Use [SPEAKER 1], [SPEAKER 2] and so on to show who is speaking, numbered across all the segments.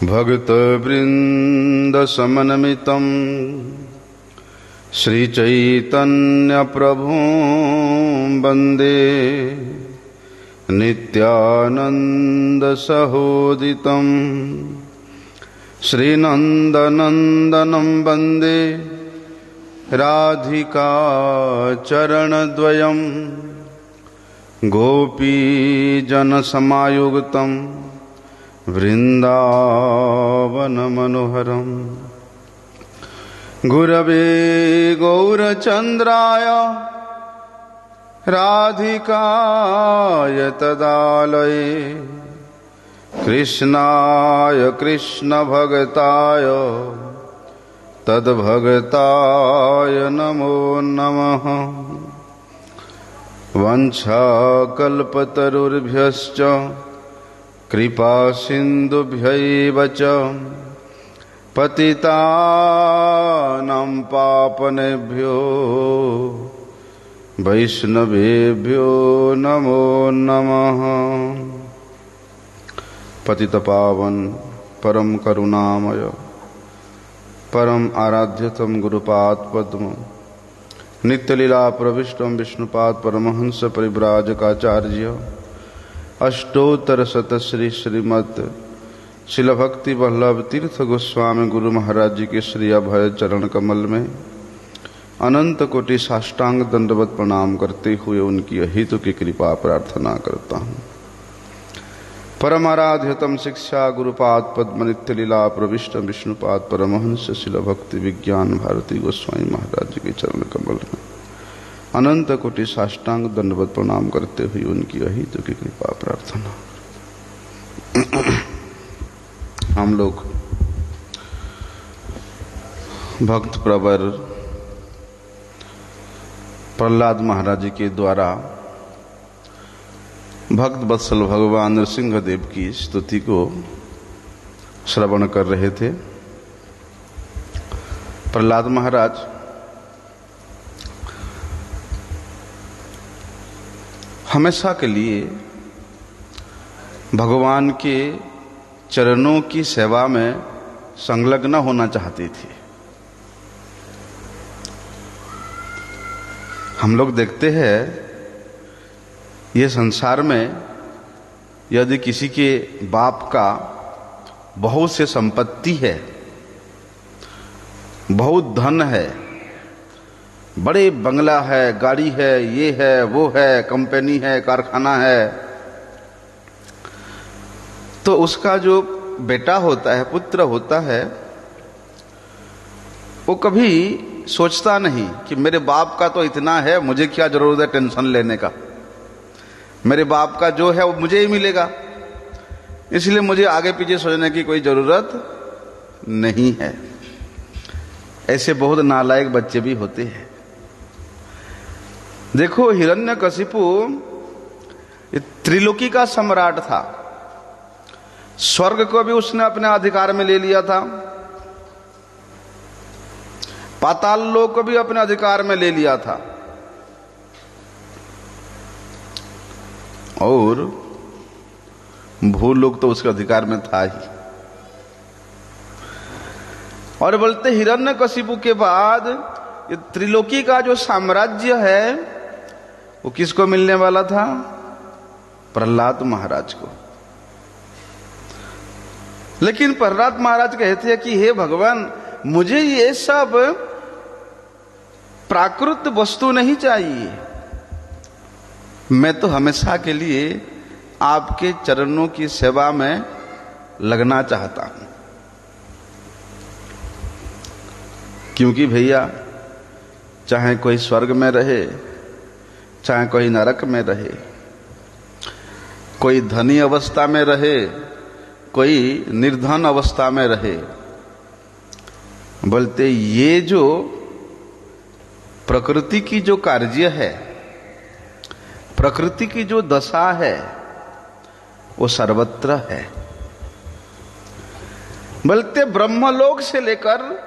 [SPEAKER 1] भक्तवृंद समन्वितं श्रीचैतन्य प्रभु वंदे नित्यानंद सहोदितं श्रीनंदनंदनं वंदे राधिका चरणद्वयं गोपीजनसमायुक्तं वृंदावनमनोहरम् गुरवे गौरचंद्राय राधिकाय तदालये कृष्णाय कृष्णभक्ताय तद्भक्ताय नमो नमः। वंशाकल्पतरुर्भ्यश्च कृपा सिन्धुभ्यैव च पतितानां पावनेभ्यो वैष्णवेभ्यो नमो नमः। पतितपावन परम करुणामय परम आराध्यतम गुरुपाद पद्म नित्यलीला प्रविष्टम विष्णुपाद परमहंस परिव्राजकाचार्य अष्टोत्तर शतश्री श्रीमद् शिल भक्ति वल्लभ तीर्थ गोस्वामी गुरु महाराज जी के श्री अभय चरण कमल में अनंत कोटि साष्टांग दंडवत प्रणाम करते हुए उनकी अहित की कृपा प्रार्थना करता हूँ। परमाराध्यतम शिक्षा गुरुपाद पद्म नित्य लीला प्रविष्ट विष्णुपाद परमहंस शिल भक्ति विज्ञान भारती गोस्वामी महाराज जी के चरण कमल में अनंत कोटि साष्टांग दंडवत प्रणाम करते हुए उनकी अहित की कृपा प्रार्थना। हम लोग भक्त प्रवर प्रहलाद महाराज जी के द्वारा भक्त वत्सल भगवान नृसिंह देव की स्तुति को श्रवण कर रहे थे। प्रहलाद महाराज हमेशा के लिए भगवान के चरणों की सेवा में संलग्न होना चाहते थे। हम लोग देखते हैं ये संसार में यदि किसी के बाप का बहुत से संपत्ति है, बहुत धन है, बड़े बंगला है, गाड़ी है, ये है, वो है, कंपनी है, कारखाना है, तो उसका जो बेटा होता है, पुत्र होता है, वो कभी सोचता नहीं कि मेरे बाप का तो इतना है, मुझे क्या जरूरत है टेंशन लेने का, मेरे बाप का जो है वो मुझे ही मिलेगा, इसलिए मुझे आगे पीछे सोचने की कोई जरूरत नहीं है। ऐसे बहुत नालायक बच्चे भी होते हैं। देखो, हिरण्यकशिपु त्रिलोकी का सम्राट था। स्वर्ग को भी उसने अपने अधिकार में ले लिया था, पाताल लोक को भी अपने अधिकार में ले लिया था, और भूलोक तो उसके अधिकार में था ही। और बोलते हिरण्यकशिपु के बाद ये त्रिलोकी का जो साम्राज्य है वो किसको मिलने वाला था? प्रहलाद महाराज को। लेकिन प्रहलाद महाराज कहते हैं कि हे भगवान, मुझे ये सब प्राकृत वस्तु नहीं चाहिए, मैं तो हमेशा के लिए आपके चरणों की सेवा में लगना चाहता हूं। क्योंकि भैया, चाहे कोई स्वर्ग में रहे, चाहे कोई नरक में रहे, कोई धनी अवस्था में रहे, कोई निर्धन अवस्था में रहे, बोलते ये जो प्रकृति की जो कार्य है, प्रकृति की जो दशा है, वो सर्वत्र है। बोलते ब्रह्मलोक से लेकर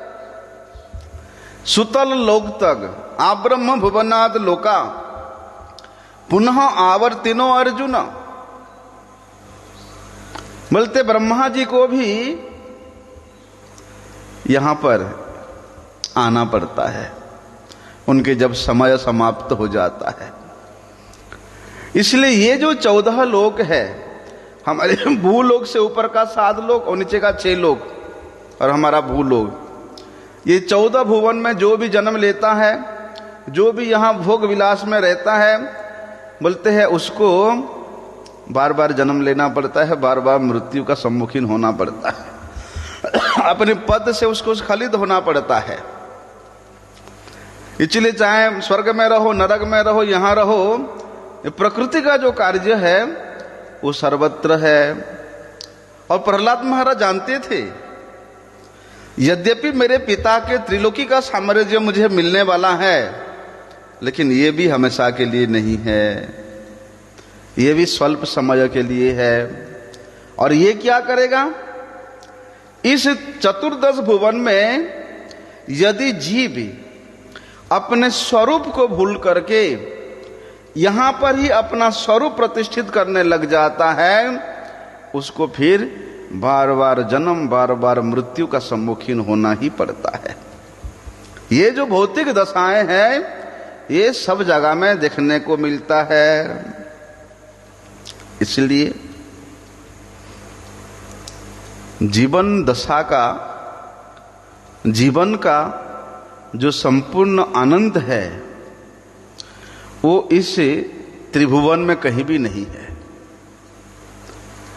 [SPEAKER 1] सुतल लोक तक आब्रह्म भुवनाद लोका पुनः आवर्तिनो अर्जुन। बोलते ब्रह्मा जी को भी यहां पर आना पड़ता है उनके जब समय समाप्त हो जाता है। इसलिए ये जो 14 लोक है, हमारे भूलोक से ऊपर का 7 लोक और नीचे का 6 लोक और हमारा भूलोक, ये 14 भुवन में जो भी जन्म लेता है, जो भी यहाँ भोग विलास में रहता है, बोलते हैं उसको बार बार जन्म लेना पड़ता है, बार बार मृत्यु का सम्मुखीन होना पड़ता है, अपने पद से उसको स्खलित होना पड़ता है। इसलिए चाहे स्वर्ग में रहो, नरक में रहो, यहाँ रहो, ये प्रकृति का जो कार्य है वो सर्वत्र है। और प्रहलाद महाराज जानते थे, यद्यपि मेरे पिता के त्रिलोकी का साम्राज्य मुझे मिलने वाला है, लेकिन ये भी हमेशा के लिए नहीं है, ये भी स्वल्प समय के लिए है। और ये क्या करेगा? इस 14 भुवन में यदि जीव अपने स्वरूप को भूल करके यहां पर ही अपना स्वरूप प्रतिष्ठित करने लग जाता है, उसको फिर बार बार जन्म, बार बार मृत्यु का सम्मुखीन होना ही पड़ता है। ये जो भौतिक दशाएं हैं, ये सब जगह में देखने को मिलता है। इसलिए जीवन दशा का, जीवन का जो संपूर्ण आनंद है वो इस त्रिभुवन में कहीं भी नहीं है।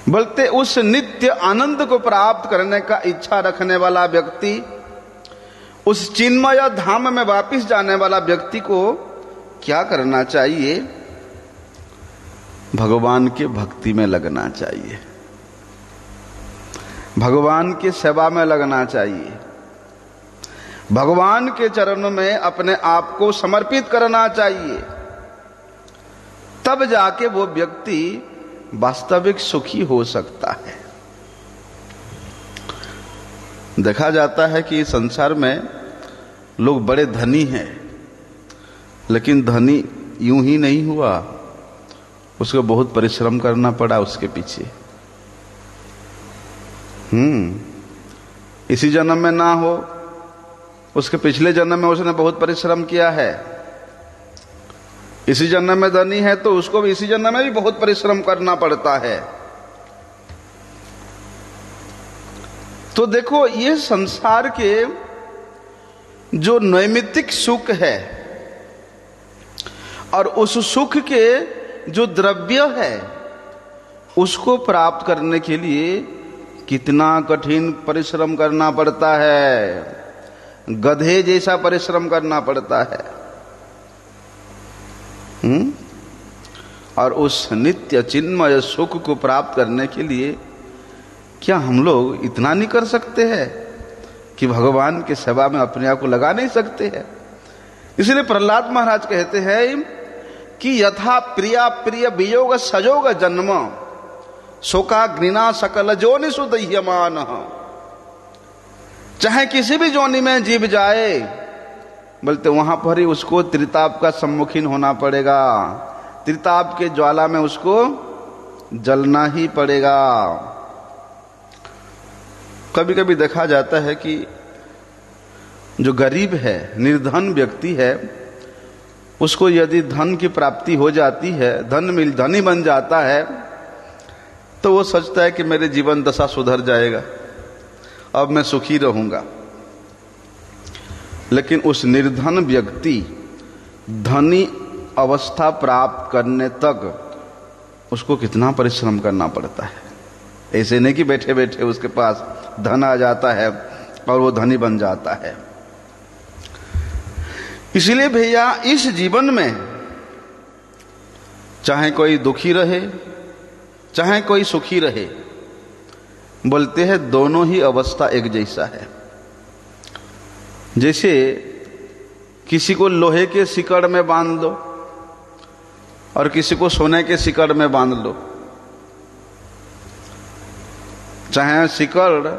[SPEAKER 1] बल्कि उस नित्य आनंद को प्राप्त करने का इच्छा रखने वाला व्यक्ति, उस चिन्मय धाम में वापिस जाने वाला व्यक्ति को क्या करना चाहिए? भगवान के भक्ति में लगना चाहिए, भगवान की सेवा में लगना चाहिए, भगवान के चरणों में अपने आप को समर्पित करना चाहिए। तब जाके वो व्यक्ति वास्तविक सुखी हो सकता है। देखा जाता है कि संसार में लोग बड़े धनी हैं, लेकिन धनी यूं ही नहीं हुआ, उसको बहुत परिश्रम करना पड़ा उसके पीछे। इसी जन्म में ना हो, उसके पिछले जन्म में उसने बहुत परिश्रम किया है। इसी जन्म में धनी है तो उसको भी इसी जन्म में भी बहुत परिश्रम करना पड़ता है। तो देखो, ये संसार के जो नैमित्तिक सुख है और उस सुख के जो द्रव्य है, उसको प्राप्त करने के लिए कितना कठिन परिश्रम करना पड़ता है। गधे जैसा परिश्रम करना पड़ता है। और उस नित्य चिन्मय सुख को प्राप्त करने के लिए क्या हम लोग इतना नहीं कर सकते हैं कि भगवान की सेवा में अपने आप को लगा नहीं सकते हैं? इसलिए प्रहलाद महाराज कहते हैं कि यथा प्रिया प्रिय वियोग सजोग जन्म शोकाग्निना सकल जोनिषु दह्यमान। चाहे किसी भी जोनि में जीव जाए, बोलते वहां पर ही उसको त्रिताप का सम्मुखीन होना पड़ेगा, त्रिताप के ज्वाला में उसको जलना ही पड़ेगा। कभी कभी देखा जाता है कि जो गरीब है, निर्धन व्यक्ति है, उसको यदि धन की प्राप्ति हो जाती है, धनी बन जाता है, तो वो सोचता है कि मेरे जीवन दशा सुधर जाएगा, अब मैं सुखी रहूंगा। लेकिन उस निर्धन व्यक्ति धनी अवस्था प्राप्त करने तक उसको कितना परिश्रम करना पड़ता है। ऐसे नहीं कि बैठे बैठे उसके पास धन आ जाता है और वो धनी बन जाता है। इसलिए भैया, इस जीवन में चाहे कोई दुखी रहे, चाहे कोई सुखी रहे, बोलते हैं दोनों ही अवस्था एक जैसा है। जैसे किसी को लोहे के सिकड़ में बांध दो और किसी को सोने के सिकड़ में बांध लो, चाहे सिकड़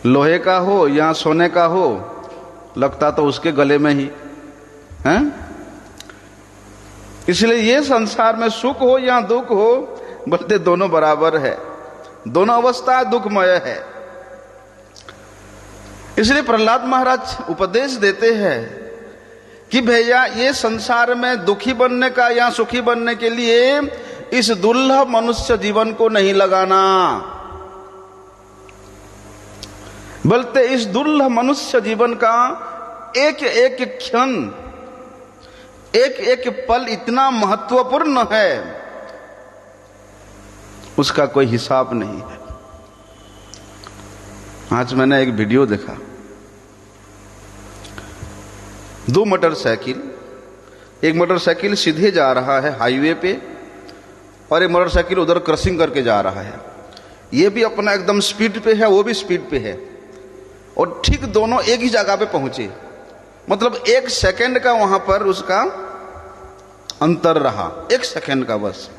[SPEAKER 1] लोहे का हो या सोने का हो, लगता तो उसके गले में ही है। इसलिए ये संसार में सुख हो या दुख हो, बोलते दोनों बराबर है, दोनों अवस्था दुखमय है। इसलिए प्रहलाद महाराज उपदेश देते हैं कि भैया ये संसार में दुखी बनने का या सुखी बनने के लिए इस दुर्लभ मनुष्य जीवन को नहीं लगाना, बल्कि इस दुर्लभ मनुष्य जीवन का एक एक क्षण, एक एक पल इतना महत्वपूर्ण है, उसका कोई हिसाब नहीं है। आज मैंने एक वीडियो देखा, 2 मोटरसाइकिल, एक मोटरसाइकिल सीधे जा रहा है हाईवे पे और एक मोटरसाइकिल उधर क्रॉसिंग करके जा रहा है। ये भी अपना एकदम स्पीड पे है, वो भी स्पीड पे है, और ठीक दोनों एक ही जगह पे पहुंचे। मतलब 1 सेकंड का वहां पर उसका अंतर रहा, 1 सेकंड का बस।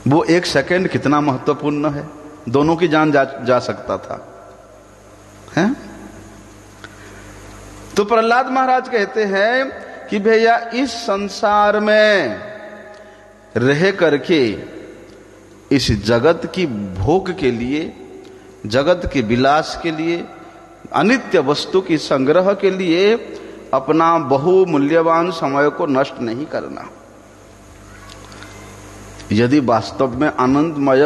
[SPEAKER 1] वो 1 सेकंड कितना महत्वपूर्ण है, दोनों की जान जा सकता था, हैं? तो प्रहलाद महाराज कहते हैं कि भैया इस संसार में रह करके इस जगत की भोग के लिए, जगत के विलास के लिए, अनित्य वस्तु की संग्रह के लिए अपना बहुमूल्यवान समय को नष्ट नहीं करना। यदि वास्तव में आनंदमय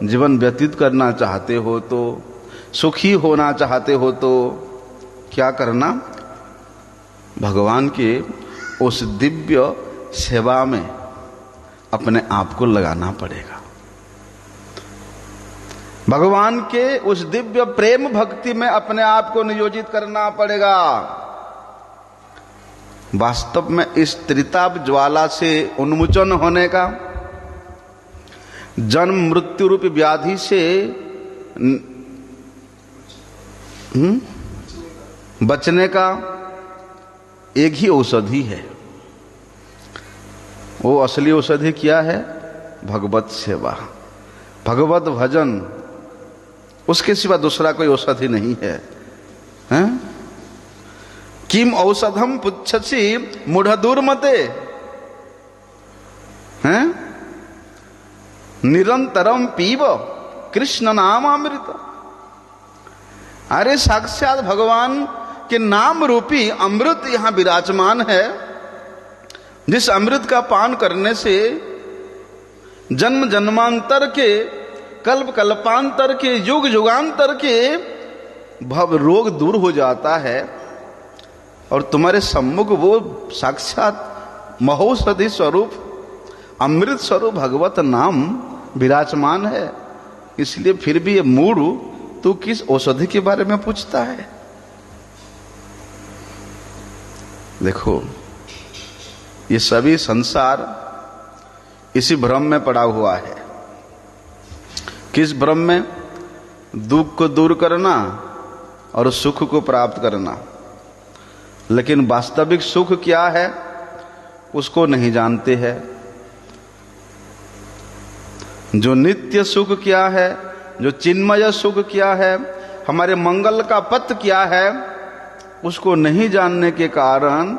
[SPEAKER 1] जीवन व्यतीत करना चाहते हो, तो सुखी होना चाहते हो, तो क्या करना? भगवान के उस दिव्य सेवा में अपने आप को लगाना पड़ेगा। भगवान के उस दिव्य प्रेम भक्ति में अपने आप को नियोजित करना पड़ेगा। वास्तव में इस त्रिताप ज्वाला से उन्मोचन होने का, जन्म मृत्यु रूपी व्याधि से बचने का एक ही औषधि है। वो असली औषधि क्या है? भगवत सेवा, भगवत भजन। उसके सिवा दूसरा कोई औषधि नहीं है, हैं? किम औषधम पुच्छसि मूढ़ दुर्मते, हैं? निरंतरम पीव कृष्ण नाम अमृत। अरे साक्षात भगवान के नाम रूपी अमृत यहां विराजमान है, जिस अमृत का पान करने से जन्म जन्मांतर के, कल्प कल्पांतर के, युग युगांतर के भव रोग दूर हो जाता है। और तुम्हारे सम्मुख वो साक्षात महौषधि स्वरूप, अमृत स्वरूप भगवत नाम विराजमान है। इसलिए फिर भी ये मूढ़, तू किस औषधि के बारे में पूछता है? देखो, ये सभी संसार इसी भ्रम में पड़ा हुआ है। किस भ्रम में? दुख को दूर करना और सुख को प्राप्त करना। लेकिन वास्तविक सुख क्या है उसको नहीं जानते हैं। जो नित्य सुख क्या है, जो चिन्मय सुख क्या है, हमारे मंगल का पथ क्या है, उसको नहीं जानने के कारण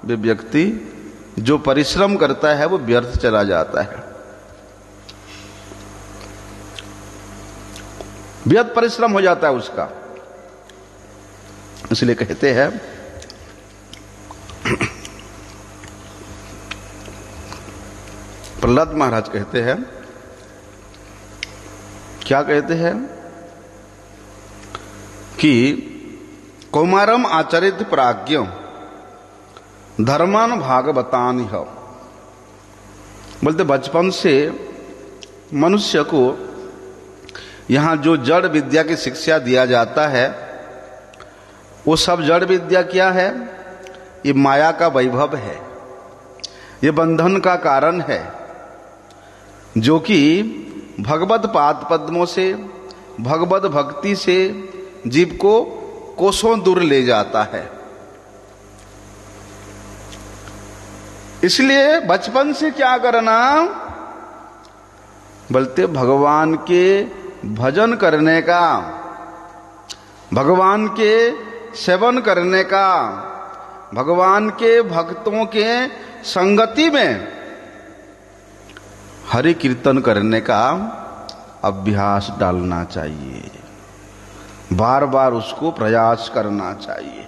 [SPEAKER 1] वे व्यक्ति जो परिश्रम करता है वो व्यर्थ चला जाता है। व्यर्थ परिश्रम हो जाता है उसका। इसलिए कहते हैं प्रहलाद महाराज कहते हैं, क्या कहते हैं कि कौमारम आचरित प्राज्ञ धर्मान भागवतान ह। बोलते बचपन से मनुष्य को यहाँ जो जड़ विद्या की शिक्षा दिया जाता है, वो सब जड़ विद्या क्या है? ये माया का वैभव है, ये बंधन का कारण है, जो कि भगवत पाद पद्मों से, भगवत भक्ति से जीव को कोसों दूर ले जाता है। इसलिए बचपन से क्या करना? बोलते भगवान के भजन करने का, भगवान के सेवन करने का, भगवान के भक्तों के संगति में हरि कीर्तन करने का अभ्यास डालना चाहिए। बार बार उसको प्रयास करना चाहिए।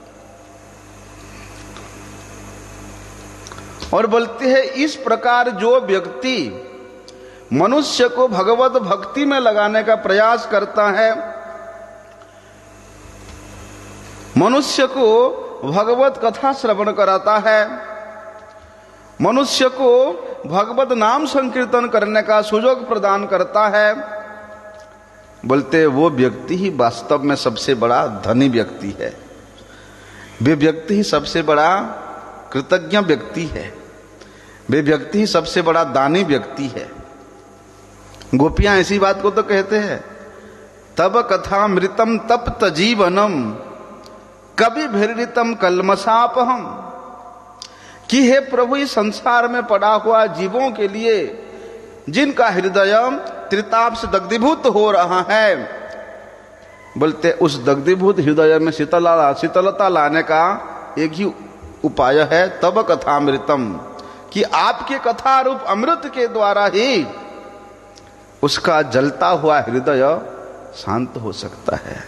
[SPEAKER 1] और बोलते हैं इस प्रकार जो व्यक्ति मनुष्य को भगवत भक्ति में लगाने का प्रयास करता है, मनुष्य को भगवत कथा श्रवण कराता है, मनुष्य को भगवत नाम संकीर्तन करने का सुयोग प्रदान करता है, बोलते वो व्यक्ति ही वास्तव में सबसे बड़ा धनी व्यक्ति है। वे व्यक्ति ही सबसे बड़ा कृतज्ञ व्यक्ति है। वे व्यक्ति ही सबसे बड़ा दानी व्यक्ति है। गोपियां इसी बात को तो कहते हैं, तब कथामृतम तप्त जीवनम कवि भीरितम कलमसापहम, कि हे प्रभु इस संसार में पड़ा हुआ जीवों के लिए जिनका हृदय त्रिताप से दग्धीभूत हो रहा है, बोलते उस दग्धीभूत हृदय में शीतलता लाने का एक ही उपाय है, तब कथामृतम, कि आपके कथा रूप अमृत के द्वारा ही उसका जलता हुआ हृदय शांत हो सकता है।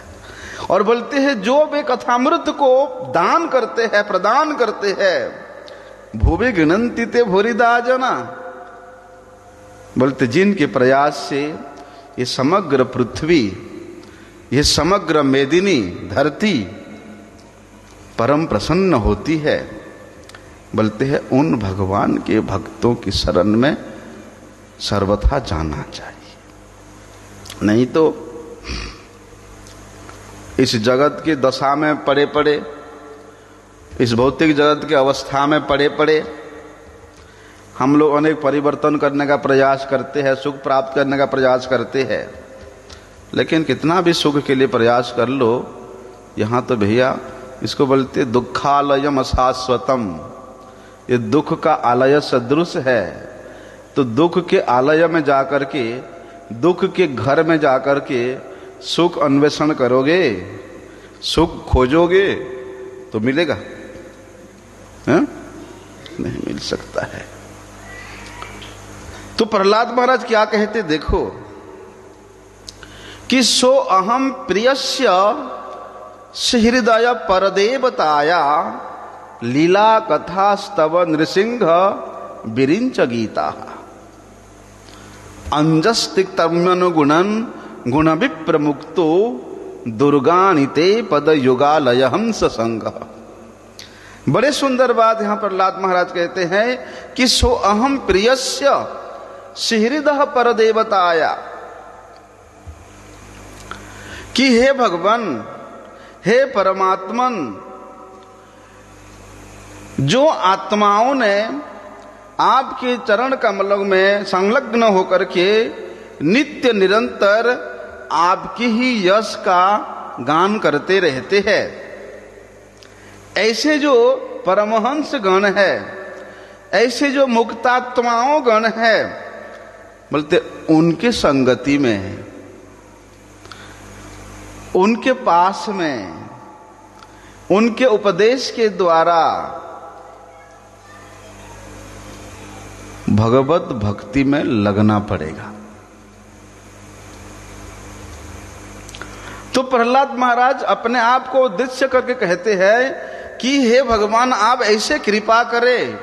[SPEAKER 1] और बोलते हैं जो वे कथामृत को दान करते हैं, प्रदान करते हैं, भूवि गिनंति ते भूरिदा जना, बोलते जिनके प्रयास से ये समग्र पृथ्वी, ये समग्र मेदिनी धरती परम प्रसन्न होती है, बोलते हैं उन भगवान के भक्तों की शरण में सर्वथा जाना चाहिए। नहीं तो इस जगत की दशा में पड़े पड़े, इस भौतिक जगत की अवस्था में पड़े पड़े हम लोग अनेक परिवर्तन करने का प्रयास करते हैं, सुख प्राप्त करने का प्रयास करते हैं, लेकिन कितना भी सुख के लिए प्रयास कर लो, यहाँ तो भैया इसको बोलते दुखालयम अशाश्वतम, ये दुख का आलय सदृश है। तो दुख के आलय में जाकर के, दुख के घर में जाकर के सुख अन्वेषण करोगे, सुख खोजोगे तो मिलेगा? है? नहीं मिल सकता है। तो प्रहलाद महाराज क्या कहते देखो, कि सो अहम प्रियस्य हृदय परदेवताया लीला कथा स्तव नृसिंह विरिंच गीता अंजस्तिक्तम्यनुगुणन गुण विप्रमुक्तो दुर्गानिते पद युगालय हंस संग। बड़े सुंदर बात यहां प्रहलाद महाराज कहते हैं कि सो अहम प्रियस्य हृदय परदेवताया, कि हे भगवान, हे परमात्मन, जो आत्माओं ने आपके चरण कमलों में संलग्न होकर के नित्य निरंतर आपकी ही यश का गान करते रहते हैं, ऐसे जो परमहंस गण है, ऐसे जो मुक्तात्माओं गण है, बोलते उनके संगति में, उनके पास में, उनके उपदेश के द्वारा भगवत भक्ति में लगना पड़ेगा। तो प्रहलाद महाराज अपने आप को उद्देश्य करके कहते हैं कि हे भगवान, आप ऐसे कृपा करें,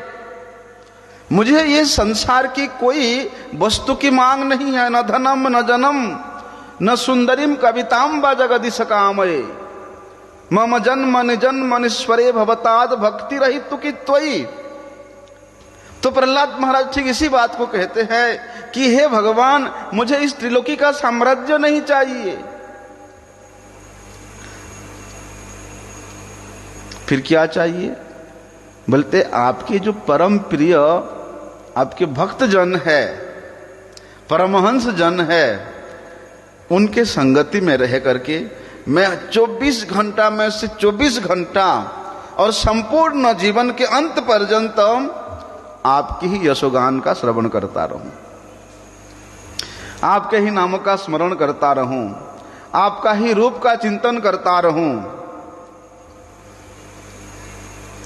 [SPEAKER 1] मुझे ये संसार की कोई वस्तु की मांग नहीं है, न धनम न जनम न सुंदरीम कविताम व जगदीश कामये, मम जन्म निजन्म मनीश्वरे भवताद भक्ति रहित की त्वयि। तो प्रहलाद महाराज ठीक इसी बात को कहते हैं कि हे भगवान, मुझे इस त्रिलोकी का साम्राज्य नहीं चाहिए, फिर क्या चाहिए? बोलते आपके जो परम प्रिय आपके भक्त जन है, परमहंस जन है, उनके संगति में रह करके मैं 24 घंटा में से 24 घंटा और संपूर्ण जीवन के अंत पर्यंत आपकी ही यशोगान का श्रवण करता रहूं, आपके ही नामों का स्मरण करता रहूं, आपका ही रूप का चिंतन करता रहूं,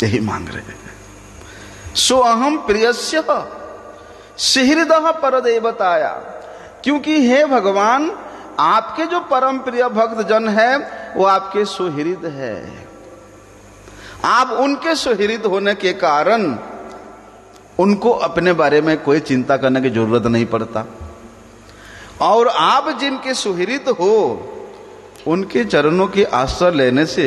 [SPEAKER 1] यही मांग रहे हैं। सो अहम प्रियस्य हृदय परदेवताया, क्योंकि हे भगवान, आपके जो परम प्रिय भक्त जन है वो आपके सुहृद है। आप उनके सुहृद होने के कारण उनको अपने बारे में कोई चिंता करने की जरूरत नहीं पड़ता। और आप जिनके सुहृद हो उनके चरणों के आश्रय लेने से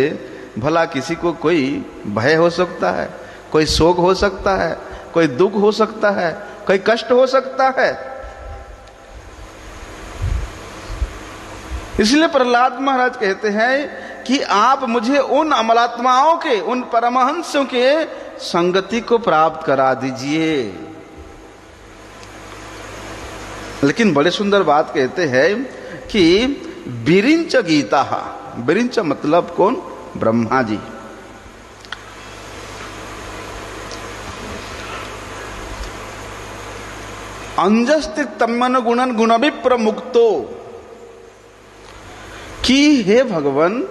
[SPEAKER 1] भला किसी को कोई भय हो सकता है, कोई शोक हो सकता है, कोई दुख हो सकता है, कोई कष्ट हो सकता है। इसलिए प्रहलाद महाराज कहते हैं कि आप मुझे उन अमलात्माओं के, उन परमहंसों के संगति को प्राप्त करा दीजिए। लेकिन बड़े सुंदर बात कहते हैं कि विरिंच गीता, विरिंच मतलब कौन? ब्रह्मा जी। अंजस्ति तमन गुणन गुणविप्र मुक्तो, कि हे भगवान,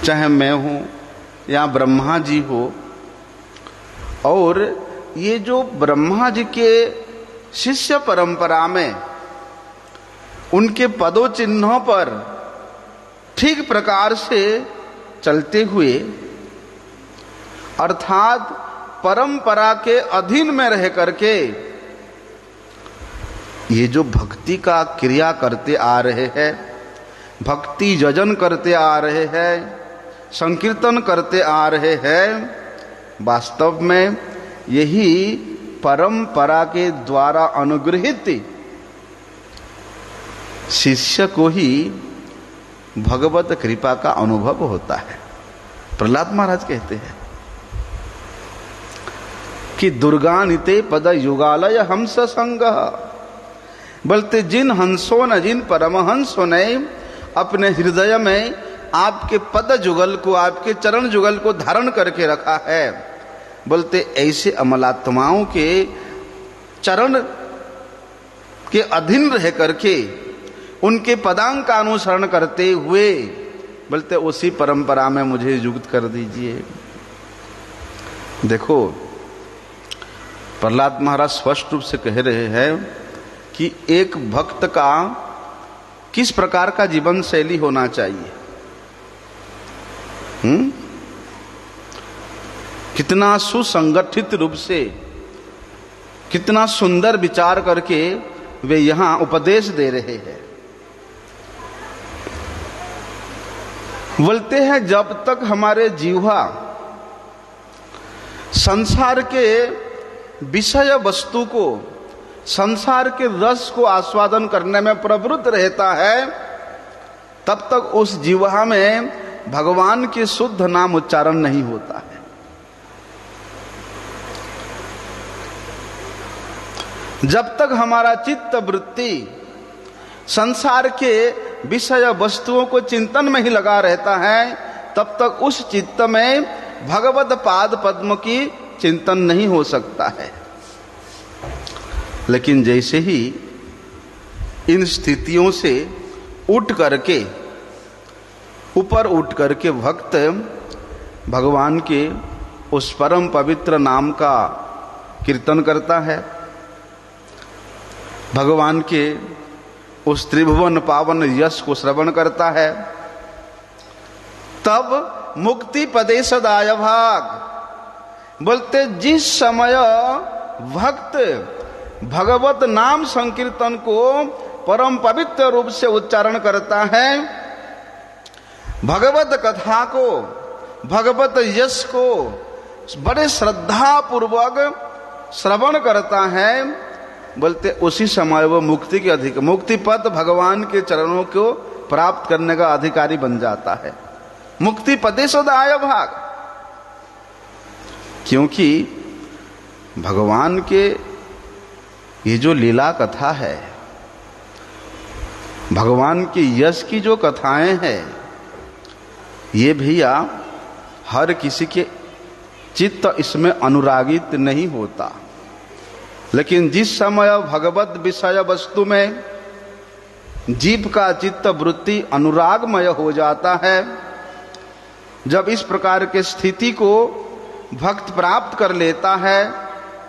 [SPEAKER 1] चाहे मैं हूं या ब्रह्मा जी हो, और ये जो ब्रह्मा जी के शिष्य परंपरा में उनके पदों चिन्हों पर ठीक प्रकार से चलते हुए, अर्थात परंपरा के अधीन में रह करके ये जो भक्ति का क्रिया करते आ रहे हैं, भक्ति यजन करते आ रहे हैं, संकीर्तन करते आ रहे हैं, वास्तव में यही परंपरा के द्वारा अनुग्रहित शिष्य को ही भगवत कृपा का अनुभव होता है। प्रहलाद महाराज कहते हैं कि दुर्गानिते पद युगालय हंस संग, बोलते जिन हंसों ने, जिन परमहंसों ने अपने हृदय में आपके पद जुगल को, आपके चरण जुगल को धारण करके रखा है, बोलते ऐसे अमलात्माओं के चरण के अधीन रह करके उनके पदांक का अनुसरण करते हुए, बोलते उसी परंपरा में मुझे युक्त कर दीजिए। देखो प्रहलाद महाराज स्पष्ट रूप से कह रहे हैं कि एक भक्त का किस प्रकार का जीवन शैली होना चाहिए। कितना सुसंगठित रूप से, कितना सुंदर विचार करके वे यहां उपदेश दे रहे हैं। बोलते हैं जब तक हमारे जीवा संसार के विषय वस्तु को, संसार के रस को आस्वादन करने में प्रवृत्त रहता है, तब तक उस जीवा में भगवान के शुद्ध नाम उच्चारण नहीं होता है। जब तक हमारा चित्त वृत्ति संसार के विषय वस्तुओं को चिंतन में ही लगा रहता है, तब तक उस चित्त में भगवत पाद पद्म की चिंतन नहीं हो सकता है। लेकिन जैसे ही इन स्थितियों से उठ करके, ऊपर उठ करके भक्त भगवान के उस परम पवित्र नाम का कीर्तन करता है, भगवान के उस त्रिभुवन पावन यश को श्रवण करता है, तब मुक्ति पदेशदाय भाग। बोलते जिस समय भक्त भगवत नाम संकीर्तन को परम पवित्र रूप से उच्चारण करता है, भगवत कथा को, भगवत यश को बड़े श्रद्धा पूर्वक श्रवण करता है, बोलते उसी समय वो मुक्ति के अधिक, मुक्ति पद भगवान के चरणों को प्राप्त करने का अधिकारी बन जाता है। मुक्ति पदेशदाय भाग, क्योंकि भगवान के ये जो लीला कथा है, भगवान की यश की जो कथाएं हैं, ये भैया हर किसी के चित्त इसमें अनुरागित नहीं होता। लेकिन जिस समय भगवत विषय वस्तु में जीव का चित्त वृत्ति अनुरागमय हो जाता है, जब इस प्रकार के स्थिति को भक्त प्राप्त कर लेता है,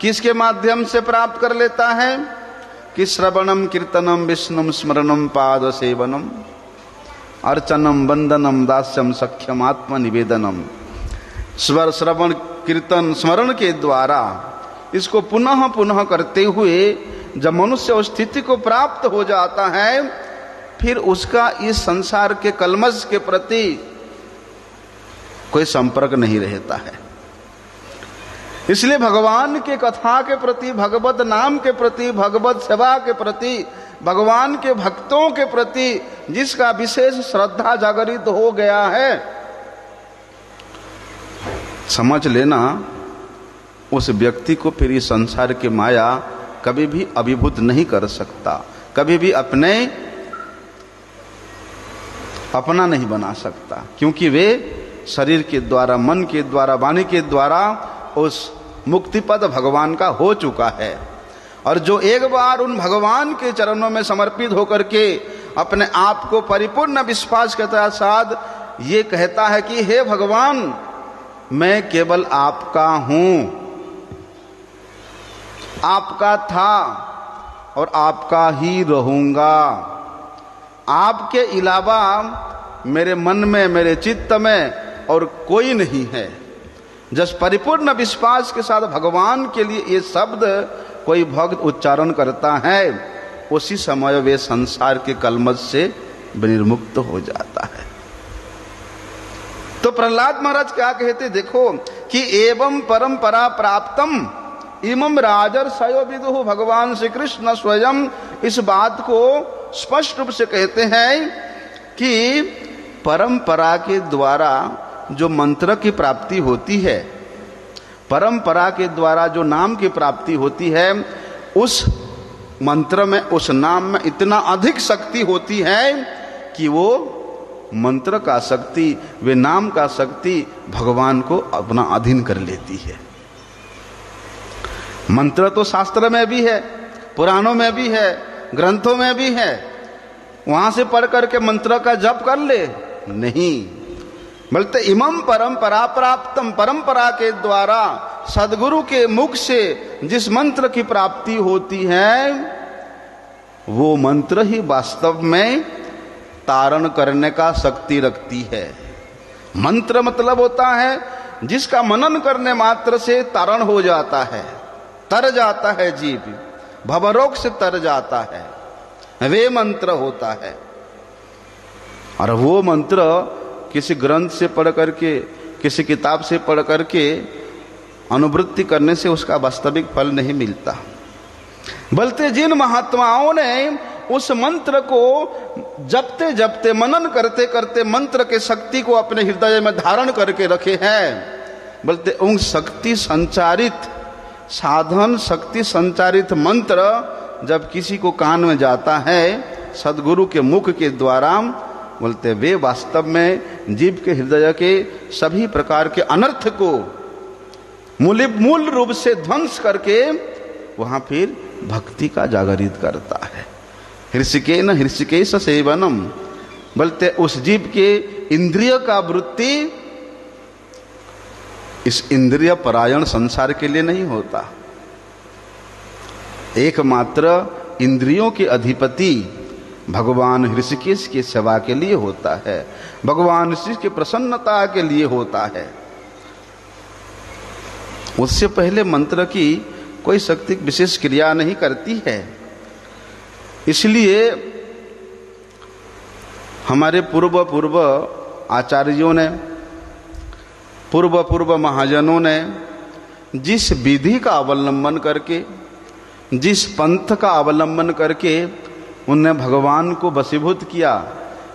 [SPEAKER 1] किसके माध्यम से प्राप्त कर लेता है? कि श्रवणम कीर्तनम विष्णुम स्मरणम पाद सेवनम अर्चनम वंदनम दास्यम सख्यम आत्म निवेदनम। श्रवण कीर्तन स्मरण के द्वारा इसको पुनः पुनः करते हुए जब मनुष्य उस स्थिति को प्राप्त हो जाता है, फिर उसका इस संसार के कलमश के प्रति कोई संपर्क नहीं रहता है। इसलिए भगवान के कथा के प्रति, भगवत नाम के प्रति, भगवत सेवा के प्रति, भगवान के भक्तों के प्रति जिसका विशेष श्रद्धा जागृत हो गया है, समझ लेना उस व्यक्ति को फिर इस संसार की माया कभी भी अभिभूत नहीं कर सकता, कभी भी अपना नहीं बना सकता, क्योंकि वे शरीर के द्वारा, मन के द्वारा, वाणी के द्वारा उस मुक्तिपद भगवान का हो चुका है। और जो एक बार उन भगवान के चरणों में समर्पित होकर के अपने आप को परिपूर्ण विश्वास के साथ ये कहता है कि हे भगवान, मैं केवल आपका हूं, आपका था और आपका ही रहूंगा, आपके अलावा मेरे मन में, मेरे चित्त में और कोई नहीं है। जब परिपूर्ण विश्वास के साथ भगवान के लिए ये शब्द कोई भक्त उच्चारण करता है, उसी समय वे संसार के कलमश से विनिर्मुक्त हो जाता है। तो प्रहलाद महाराज क्या कहते, देखो कि एवं परंपरा प्राप्तम इमं राजर्षयो विदुः, भगवान श्री कृष्ण स्वयं इस बात को स्पष्ट रूप से कहते हैं कि परंपरा के द्वारा जो मंत्र की प्राप्ति होती है, परंपरा के द्वारा जो नाम की प्राप्ति होती है, उस मंत्र में, उस नाम में इतना अधिक शक्ति होती है कि वो मंत्र का शक्ति, वे नाम का शक्ति भगवान को अपना अधीन कर लेती है। मंत्र तो शास्त्र में भी है, पुराणों में भी है, ग्रंथों में भी है, वहां से पढ़ करके मंत्र का जप कर ले, नहीं, बोलते इमं परंपरा प्राप्तम, परंपरा के द्वारा सदगुरु के मुख से जिस मंत्र की प्राप्ति होती है, वो मंत्र ही वास्तव में तारण करने का शक्ति रखती है। मंत्र मतलब होता है जिसका मनन करने मात्र से तारण हो जाता है, तर जाता है जीव, भवरोग से तर जाता है, वे मंत्र होता है। और वो मंत्र किसी ग्रंथ से पढ़ करके, किसी किताब से पढ़ करके अनुवृत्ति करने से उसका वास्तविक फल नहीं मिलता। बल्कि जिन महात्माओं ने उस मंत्र को जपते जपते, मनन करते करते मंत्र के शक्ति को अपने हृदय में धारण करके रखे हैं, बल्कि उन शक्ति संचारित साधन, शक्ति संचारित मंत्र जब किसी को कान में जाता है सदगुरु के मुख के द्वारा, बोलते वे वास्तव में जीव के हृदय के सभी प्रकार के अनर्थ को मूल रूप से ध्वंस करके वहां फिर भक्ति का जागरित करता है। हृषिकेन हृषिकेश सेवनम, बोलते उस जीव के इंद्रिय का वृत्ति इस इंद्रिय परायण संसार के लिए नहीं होता, एकमात्र इंद्रियों के अधिपति भगवान ऋषिकेश की सेवा के लिए होता है, भगवान ऋषि की प्रसन्नता के लिए होता है। उससे पहले मंत्र की कोई शक्ति विशेष क्रिया नहीं करती है। इसलिए हमारे पूर्व आचार्यों ने, पूर्व महाजनों ने जिस विधि का अवलंबन करके, जिस पंथ का अवलंबन करके उनने भगवान को वशीभूत किया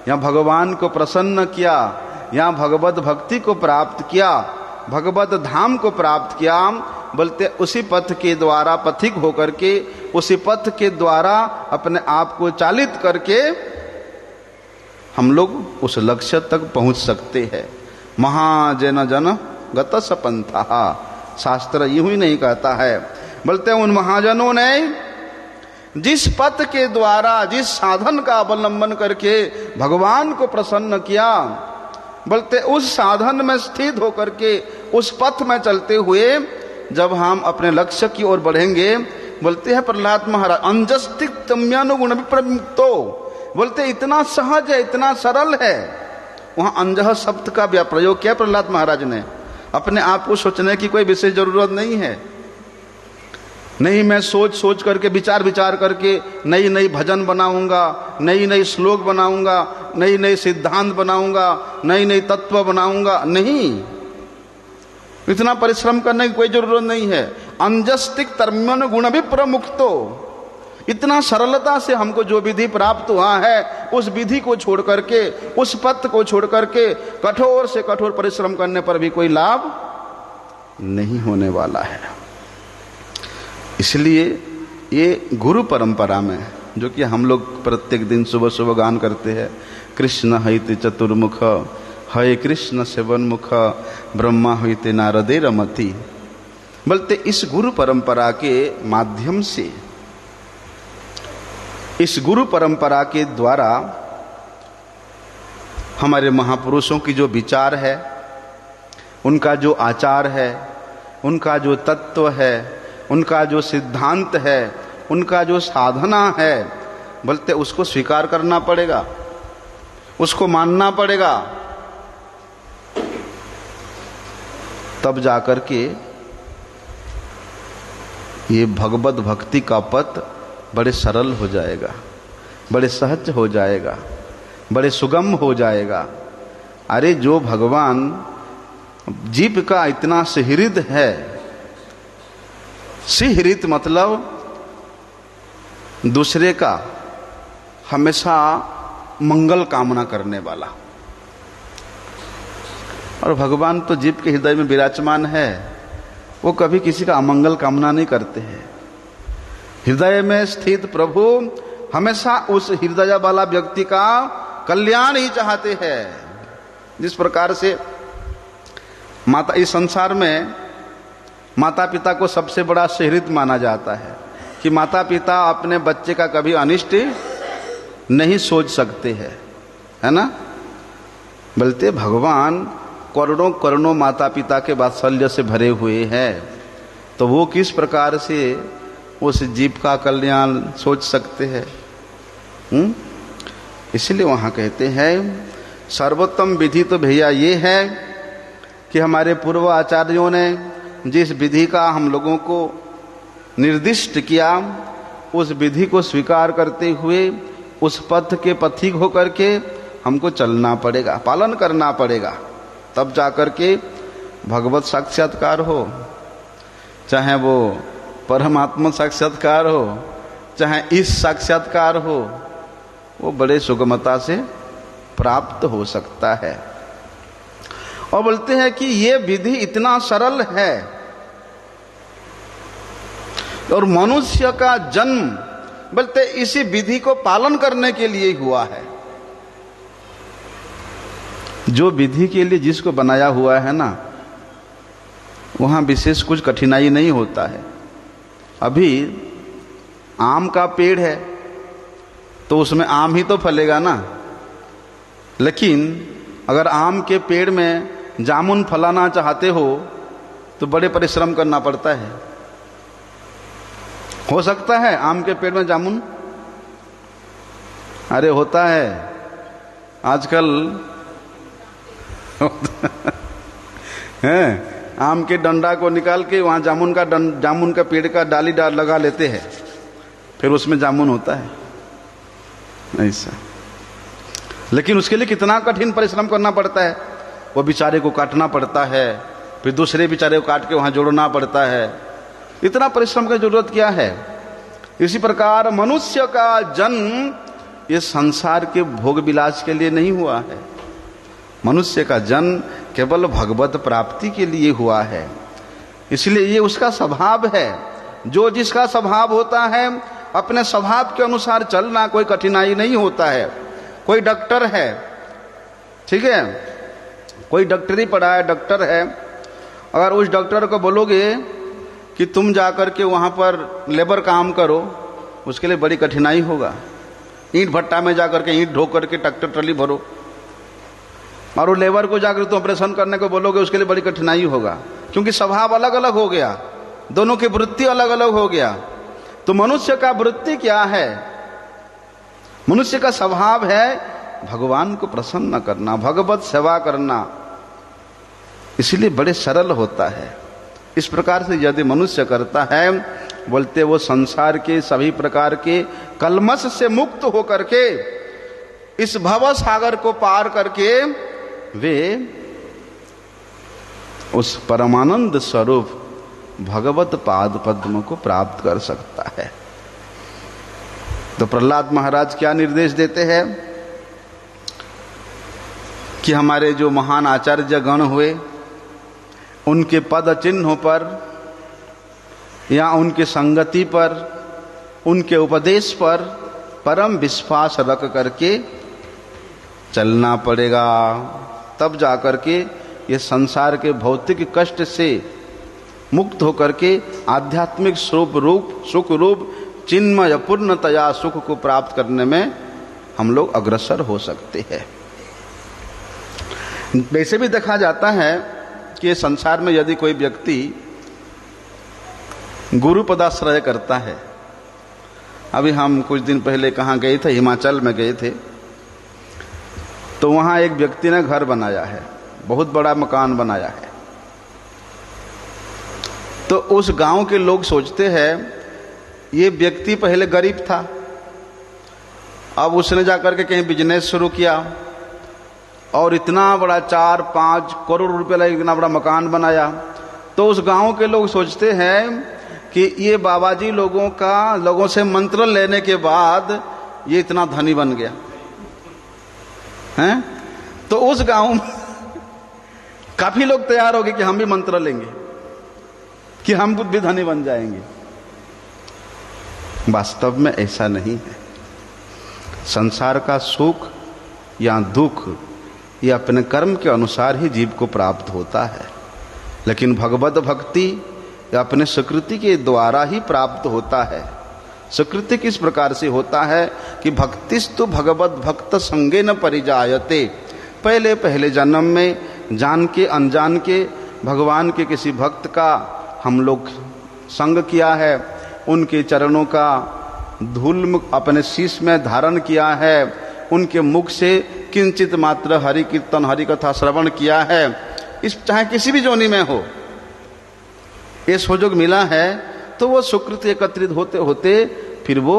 [SPEAKER 1] या भगवान को प्रसन्न किया या भगवत भक्ति को प्राप्त किया, भगवत धाम को प्राप्त किया, बोलते उसी पथ के द्वारा पथिक होकर के, उसी पथ के द्वारा अपने आप को चालित करके हम लोग उस लक्ष्य तक पहुंच सकते हैं। महाजन जन गत सपंथा, शास्त्र यूं ही नहीं कहता है, बोलते उन महाजनों ने जिस पथ के द्वारा, जिस साधन का अवलंबन करके भगवान को प्रसन्न किया, बोलते उस साधन में स्थित होकर के, उस पथ में चलते हुए जब हम अपने लक्ष्य की ओर बढ़ेंगे बोलते हैं प्रहलाद महाराज, अंजस्तिक तम्यानुगुण विप्रमुक्तो, बोलते इतना सहज है, इतना सरल है। वहां अंजह शब्द का प्रयोग किया प्रहलाद महाराज ने। अपने आप को सोचने की कोई विशेष जरूरत नहीं है। नहीं मैं सोच सोच करके विचार विचार करके नई नई भजन बनाऊंगा, नई नई श्लोक बनाऊंगा, नई नई सिद्धांत बनाऊंगा, नई नई तत्व बनाऊंगा, नहीं, इतना परिश्रम करने की कोई जरूरत नहीं है। अंजस्तिक तर्मन गुण भी प्रमुक्तो, इतना सरलता से हमको जो विधि प्राप्त हुआ है उस विधि को छोड़ करके, उस पथ को छोड़ करके कठोर से कठोर परिश्रम करने पर भी कोई लाभ नहीं होने वाला है। इसलिए ये गुरु परंपरा में, जो कि हम लोग प्रत्येक दिन सुबह सुबह गान करते हैं, कृष्ण हईते चतुर्मुख, हय कृष्ण सेवन मुख, ब्रह्मा हईते नारदे रमति, बोलते इस गुरु परंपरा के माध्यम से, इस गुरु परंपरा के द्वारा हमारे महापुरुषों की जो विचार है, उनका जो आचार है, उनका जो तत्व है, उनका जो सिद्धांत है, उनका जो साधना है, बोलते उसको स्वीकार करना पड़ेगा, उसको मानना पड़ेगा। तब जाकर के ये भगवत भक्ति का पथ बड़े सरल हो जाएगा, बड़े सहज हो जाएगा, बड़े सुगम हो जाएगा। अरे जो भगवान जीव का इतना सुहृद है, सुहृद मतलब दूसरे का हमेशा मंगल कामना करने वाला, और भगवान तो जीव के हृदय में विराजमान है, वो कभी किसी का अमंगल कामना नहीं करते हैं। हृदय में स्थित प्रभु हमेशा उस हृदय वाला व्यक्ति का कल्याण ही चाहते हैं। जिस प्रकार से माता, इस संसार में माता पिता को सबसे बड़ा सुहृद माना जाता है कि माता पिता अपने बच्चे का कभी अनिष्ट नहीं सोच सकते हैं, है ना। बोलते भगवान करोड़ों करोड़ों माता पिता के वात्सल्य से भरे हुए हैं, तो वो किस प्रकार से उस जीव का कल्याण सोच सकते हैं। इसलिए वहाँ कहते हैं सर्वोत्तम विधि तो भैया ये है कि हमारे पूर्व आचार्यों ने जिस विधि का हम लोगों को निर्दिष्ट किया, उस विधि को स्वीकार करते हुए उस पथ के पथिक होकर के हमको चलना पड़ेगा, पालन करना पड़ेगा। तब जाकर के भगवत साक्षात्कार हो, चाहे वो परमात्मा साक्षात्कार हो, चाहे इस साक्षात्कार हो, वो बड़े सुगमता से प्राप्त हो सकता है। और बोलते हैं कि ये विधि इतना सरल है और मनुष्य का जन्म बोलते इसी विधि को पालन करने के लिए हुआ है। जो विधि के लिए जिसको बनाया हुआ है ना, वहां विशेष कुछ कठिनाई नहीं होता है। अभी आम का पेड़ है तो उसमें आम ही तो फलेगा ना, लेकिन अगर आम के पेड़ में जामुन फलाना चाहते हो तो बड़े परिश्रम करना पड़ता है। हो सकता है आम के पेड़ में जामुन? अरे होता है आजकल है, आम के डंडा को निकाल के वहां जामुन का पेड़ का डाली लगा लेते हैं, फिर उसमें जामुन होता है ऐसा। लेकिन उसके लिए कितना कठिन परिश्रम करना पड़ता है। वो बेचारे को काटना पड़ता है, फिर दूसरे बेचारे को काट के वहां जोड़ना पड़ता है। इतना परिश्रम की जरूरत क्या है। इसी प्रकार मनुष्य का जन्म ये संसार के भोग विलास के लिए नहीं हुआ है। मनुष्य का जन्म केवल भगवत प्राप्ति के लिए हुआ है। इसलिए ये उसका स्वभाव है। जो जिसका स्वभाव होता है, अपने स्वभाव के अनुसार चलना कोई कठिनाई नहीं होता है। कोई डॉक्टर है, ठीक है, कोई डॉक्टरी पढ़ा है, डॉक्टर है, अगर उस डॉक्टर को बोलोगे कि तुम जाकर के वहाँ पर लेबर काम करो, उसके लिए बड़ी कठिनाई होगा। ईंट भट्टा में जाकर के ईंट ढो करके ट्रैक्टर ट्रॉली भरो, और वो लेबर को जाकर तुम ऑपरेशन करने को बोलोगे, उसके लिए बड़ी कठिनाई होगा। क्योंकि स्वभाव अलग अलग हो गया, दोनों की वृत्ति अलग अलग हो गया। तो मनुष्य का वृत्ति क्या है? मनुष्य का स्वभाव है भगवान को प्रसन्न करना, भगवत सेवा करना, इसलिए बड़े सरल होता है। इस प्रकार से यदि मनुष्य करता है, बोलते वो संसार के सभी प्रकार के कलमश से मुक्त होकर के इस भव सागर को पार करके वे उस परमानंद स्वरूप भगवत पाद पद्म को प्राप्त कर सकता है। तो प्रहलाद महाराज क्या निर्देश देते हैं कि हमारे जो महान आचार्य गण हुए, उनके पद चिन्हों पर या उनके संगति पर, उनके उपदेश पर परम विश्वास रख करके चलना पड़ेगा। तब जाकर के ये संसार के भौतिक कष्ट से मुक्त होकर के आध्यात्मिक सुख रूप चिन्मय पूर्णतया सुख को प्राप्त करने में हम लोग अग्रसर हो सकते हैं। वैसे भी देखा जाता है कि संसार में यदि कोई व्यक्ति गुरु पदाश्रय करता है, अभी हम कुछ दिन पहले कहाँ गए थे, हिमाचल में गए थे, तो वहाँ एक व्यक्ति ने घर बनाया है, बहुत बड़ा मकान बनाया है। तो उस गांव के लोग सोचते हैं ये व्यक्ति पहले गरीब था, अब उसने जाकर के कहीं बिजनेस शुरू किया और इतना बड़ा 4-5 करोड़ रुपए लगा इतना बड़ा मकान बनाया। तो उस गांव के लोग सोचते हैं कि ये बाबा जी लोगों से मंत्र लेने के बाद ये इतना धनी बन गया हैं। तो उस गांव में काफी लोग तैयार हो गए कि हम भी मंत्र लेंगे, कि हम खुद भी धनी बन जाएंगे। वास्तव में ऐसा नहीं है। संसार का सुख या दुख ये अपने कर्म के अनुसार ही जीव को प्राप्त होता है, लेकिन भगवत भक्ति या अपने सुकृति के द्वारा ही प्राप्त होता है। सुकृति किस प्रकार से होता है कि भक्तिस्तु भगवत भक्त संगे न परिजायते। पहले पहले जन्म में जान के अनजान के भगवान के किसी भक्त का हम लोग संग किया है, उनके चरणों का धूल अपने शीश में धारण किया है, उनके मुख से किंचित मात्र हरि कीर्तन हरि कथा श्रवण किया है, इस चाहे किसी भी जोनी में हो, ये सुयोग मिला है, तो वो सुकृत एकत्रित होते होते फिर वो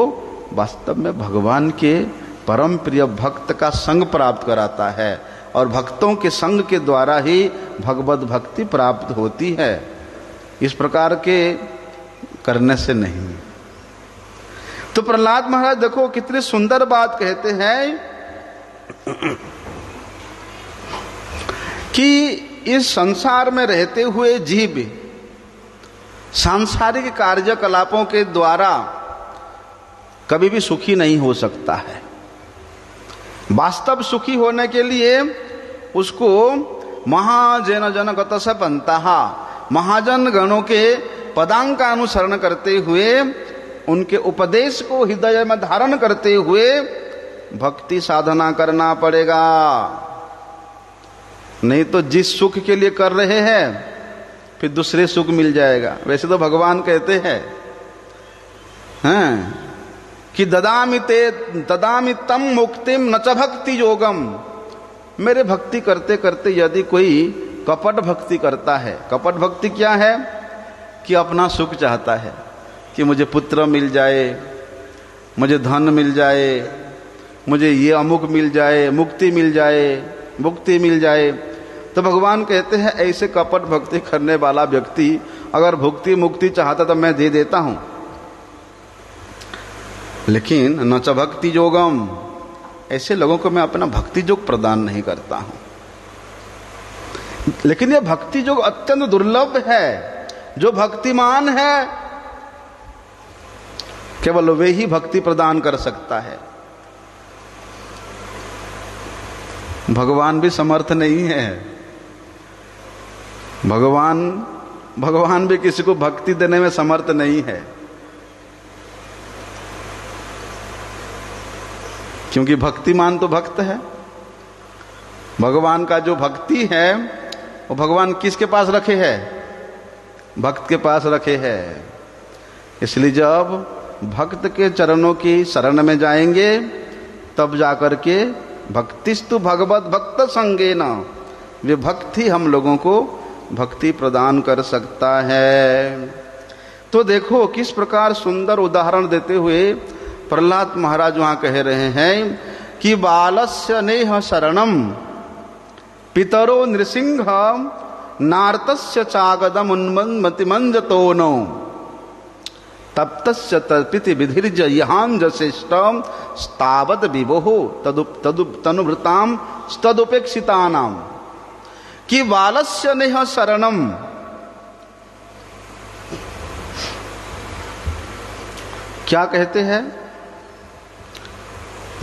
[SPEAKER 1] वास्तव में भगवान के परम प्रिय भक्त का संग प्राप्त कराता है, और भक्तों के संग के द्वारा ही भगवत भक्ति प्राप्त होती है। इस प्रकार के करने से नहीं। तो प्रहलाद महाराज देखो कितनी सुंदर बात कहते हैं कि इस संसार में रहते हुए जीव सांसारिक कार्यकलापों के द्वारा कभी भी सुखी नहीं हो सकता है। वास्तव सुखी होने के लिए उसको महाजन जनगत से पंतहा, महाजन गणों के पदांग का अनुसरण करते हुए, उनके उपदेश को हृदय में धारण करते हुए भक्ति साधना करना पड़ेगा। नहीं तो जिस सुख के लिए कर रहे हैं फिर दूसरे सुख मिल जाएगा। वैसे तो भगवान कहते हैं कि ददामि तम मुक्तिम न च भक्ति योगम। मेरे भक्ति करते करते यदि कोई कपट भक्ति करता है, कपट भक्ति क्या है कि अपना सुख चाहता है कि मुझे पुत्र मिल जाए, मुझे धन मिल जाए, मुझे ये अमुक मिल जाए, मुक्ति मिल जाए, मुक्ति मिल जाए। तो भगवान कहते हैं ऐसे कपट भक्ति करने वाला व्यक्ति अगर भुक्ति मुक्ति चाहता तो मैं दे देता हूं, लेकिन न च भक्ति योगम, ऐसे लोगों को मैं अपना भक्ति योग प्रदान नहीं करता हूं। लेकिन यह भक्ति योग अत्यंत दुर्लभ है। जो भक्तिमान है केवल वे ही भक्ति प्रदान कर सकता है। भगवान भी समर्थ नहीं है। भगवान भी किसी को भक्ति देने में समर्थ नहीं है, क्योंकि भक्तिमान तो भक्त है। भगवान का जो भक्ति है वो भगवान किसके पास रखे हैं? भक्त के पास रखे हैं। इसलिए जब भक्त के चरणों की शरण में जाएंगे, तब जाकर के भक्तिस्तु भगवत भक्त संगेन, वे भक्ति हम लोगों को भक्ति प्रदान कर सकता है। तो देखो किस प्रकार सुंदर उदाहरण देते हुए प्रहलाद महाराज वहां कह रहे हैं कि बालस्य नेह शरणम पितरो नृसिंह नार्तस्य चागदम उन्मन्मतिमंजतो नो तप्तस्य तपिति विधिर्ज यहांजशिष्टम स्तावद विभोः तनुभृताम तदुपेक्षितानाम। कि बालस्य नेह शरणम, क्या कहते हैं?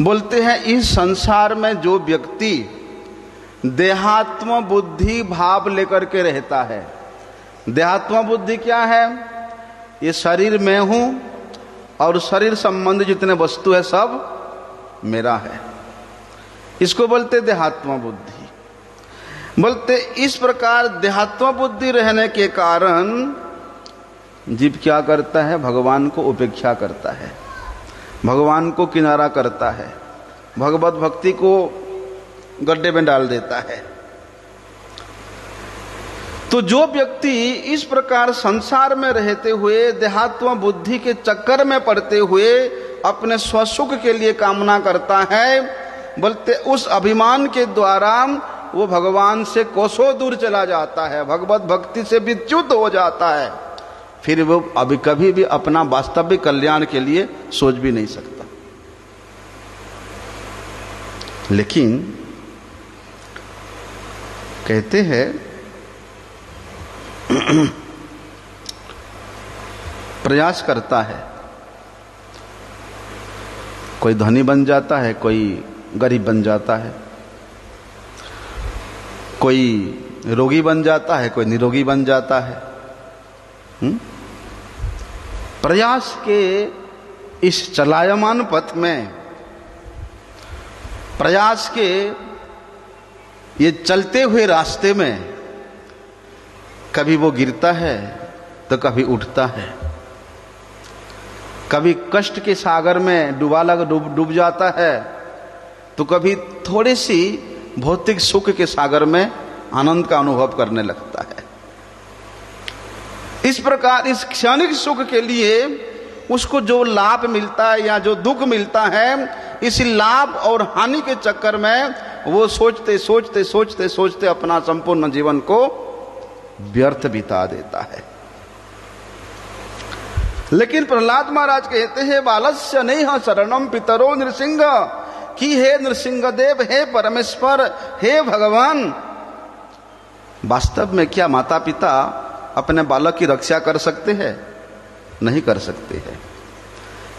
[SPEAKER 1] बोलते हैं इस संसार में जो व्यक्ति देहात्म बुद्धि भाव लेकर के रहता है, देहात्म बुद्धि क्या है? ये शरीर में हूं और शरीर संबंधी जितने वस्तु है सब मेरा है, इसको बोलते देहात्म बुद्धि। बोलते इस प्रकार देहात्म बुद्धि रहने के कारण जीव क्या करता है? भगवान को उपेक्षा करता है, भगवान को किनारा करता है, भगवत भक्ति को गड्ढे में डाल देता है। तो जो व्यक्ति इस प्रकार संसार में रहते हुए देहात्म बुद्धि के चक्कर में पड़ते हुए अपने स्वसुख के लिए कामना करता है, बोलते उस अभिमान के द्वारा वो भगवान से कोसों दूर चला जाता है, भगवत भक्ति से विच्युत हो जाता है, फिर वो अभी कभी भी अपना वास्तविक कल्याण के लिए सोच भी नहीं सकता। लेकिन कहते हैं प्रयास करता है, कोई धनी बन जाता है, कोई गरीब बन जाता है, कोई रोगी बन जाता है, कोई निरोगी बन जाता है। प्रयास के इस चलायमान पथ में, प्रयास के ये चलते हुए रास्ते में कभी वो गिरता है तो कभी उठता है, कभी कष्ट के सागर में डूब जाता है, तो कभी थोड़ी सी भौतिक सुख के सागर में आनंद का अनुभव करने लगता है। इस प्रकार इस क्षणिक सुख के लिए उसको जो लाभ मिलता है या जो दुख मिलता है, इस लाभ और हानि के चक्कर में वो सोचते सोचते सोचते सोचते अपना संपूर्ण जीवन को व्यर्थ बिता देता है। लेकिन प्रहलाद महाराज कहते हैं बालस्य नेह शरणम पितरो नृसिंह, कि हे नृसिंह देव, हे परमेश्वर, हे भगवान, वास्तव में क्या माता पिता अपने बालक की रक्षा कर सकते हैं? नहीं कर सकते हैं।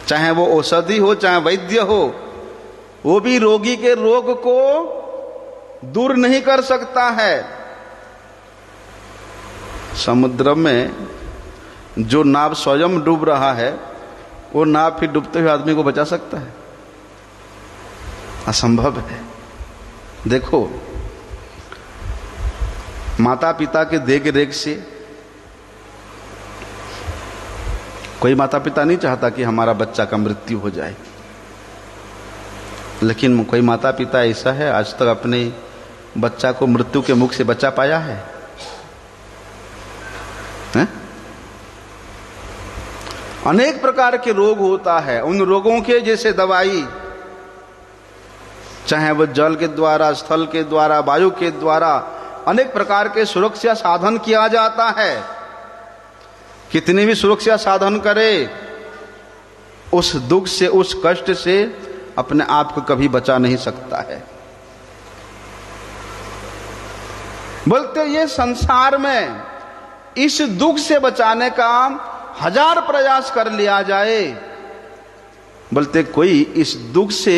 [SPEAKER 1] चाहे वो औषधि हो, चाहे वैद्य हो, वो भी रोगी के रोग को दूर नहीं कर सकता है। समुद्र में जो नाव स्वयं डूब रहा है, वो नाव फिर डूबते हुए आदमी को बचा सकता है? असंभव है। देखो, माता पिता के देख रेख से कोई माता पिता नहीं चाहता कि हमारा बच्चा का मृत्यु हो जाए, लेकिन कोई माता पिता ऐसा है आज तक अपने बच्चा को मृत्यु के मुख से बचा पाया है? अनेक प्रकार के रोग होता है, उन रोगों के जैसे दवाई, चाहे वो जल के द्वारा, स्थल के द्वारा, वायु के द्वारा, अनेक प्रकार के सुरक्षा साधन किया जाता है। कितने भी सुरक्षा साधन करे, उस दुख से, उस कष्ट से अपने आप को कभी बचा नहीं सकता है। बोलते ये संसार में इस दुख से बचाने का 1000 प्रयास कर लिया जाए, बोलते कोई इस दुख से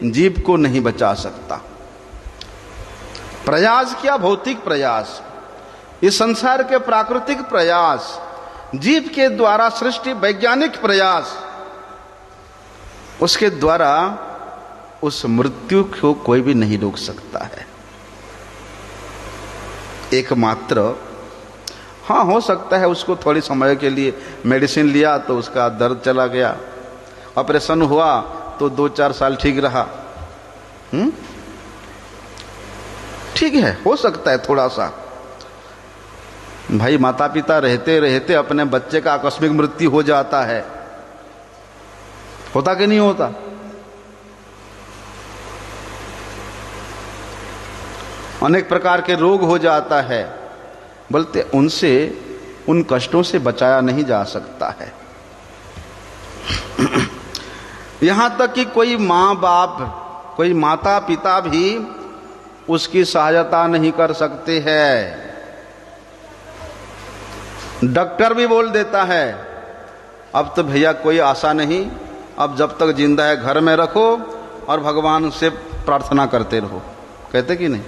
[SPEAKER 1] जीव को नहीं बचा सकता। प्रयास क्या? भौतिक प्रयास, इस संसार के प्राकृतिक प्रयास, जीव के द्वारा सृष्टि वैज्ञानिक प्रयास, उसके द्वारा उस मृत्यु को कोई भी नहीं रोक सकता है। एकमात्र हाँ, हो सकता है उसको थोड़ी समय के लिए मेडिसिन लिया तो उसका दर्द चला गया, ऑपरेशन हुआ तो 2-4 साल ठीक रहा। ठीक है, हो सकता है थोड़ा सा। भाई माता पिता रहते रहते अपने बच्चे का आकस्मिक मृत्यु हो जाता है, होता कि नहीं होता? अनेक प्रकार के रोग हो जाता है, बोलते उनसे, उन कष्टों से बचाया नहीं जा सकता है। यहां तक कि कोई माँ बाप, कोई माता पिता भी उसकी सहायता नहीं कर सकते हैं। डॉक्टर भी बोल देता है अब तो भैया कोई आशा नहीं, अब जब तक जिंदा है घर में रखो और भगवान से प्रार्थना करते रहो। कहते कि नहीं?